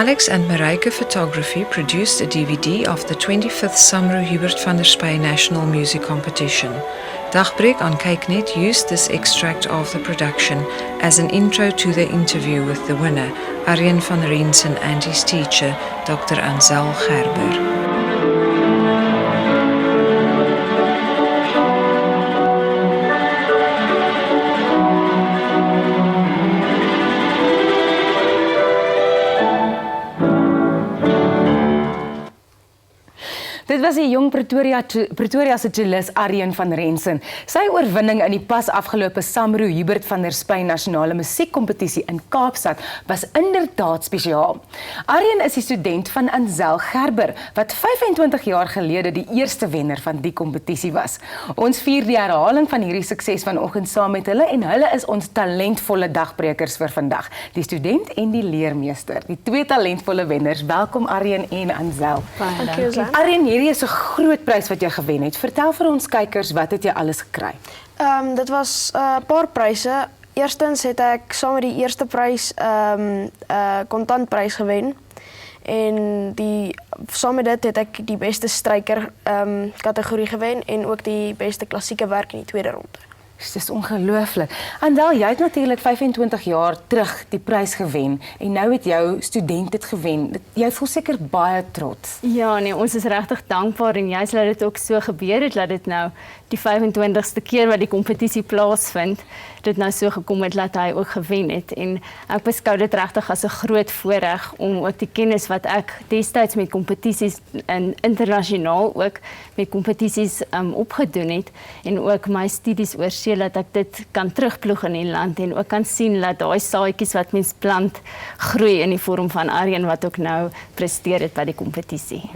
Alex and Marijke Photography produced a DVD of the 25th Samro Hubert van der Spy National Music Competition. Dagbreek on Kyknet used this extract of the production as an intro to the interview with the winner, Arjen van Rensen, and his teacher, Dr. Anzel Gerber. Dit was die jong Pretoria se cellist Arjen van Rensen. Sy oorwinning in die pas afgelope Samro Hubert van der Spy Nasionale Musiekkompetisie in Kaapstad was inderdaad spesiaal. Arjen is die student van Anzel Gerber, wat 25 jaar gelede die eerste wenner van die kompetisie was. Ons vier die herhaling van hierdie sukses vanoggend saam met hulle en hulle is ons talentvolle dagbrekers vir vandag, die student en die leermeester. Die twee talentvolle wenners. Welkom Arjen en Anzel. Dankie. Arjen, hierdie is 'n groot prys wat jy gewen het. Vertel vir ons kykers, wat het jy alles gekry? Dit was 'n paar pryse. Eerstens het ek saam met die eerste prys kontantprys gewen. En saam met dit het ek die beste stryker kategorie gewen en ook die beste klassieke werk in die tweede ronde. Dit is ongelooflik. Anzel, jy het natuurlik 25 jaar terug die prys gewen en nou het jou student dit gewen. Jy voel seker baie trots. Ja, nee, ons is regtig dankbaar en juist dat dit ook so gebeur het, dat dit nou die 25ste keer wat die kompetisie plaasvind, dit nou so gekom het dat hy ook gewen het. En ek beskou dit regtig as 'n groot voorreg om ook die kennis wat ek destyds met kompetisies en internasionaal ook met kompetisies opgedoen het en ook my studies oor see, dat ek dit kan terugploeg in die land en ook kan sien dat daai saadjies wat mens plant groei in die vorm van Arjen wat ook nou presteer het by die kompetisie.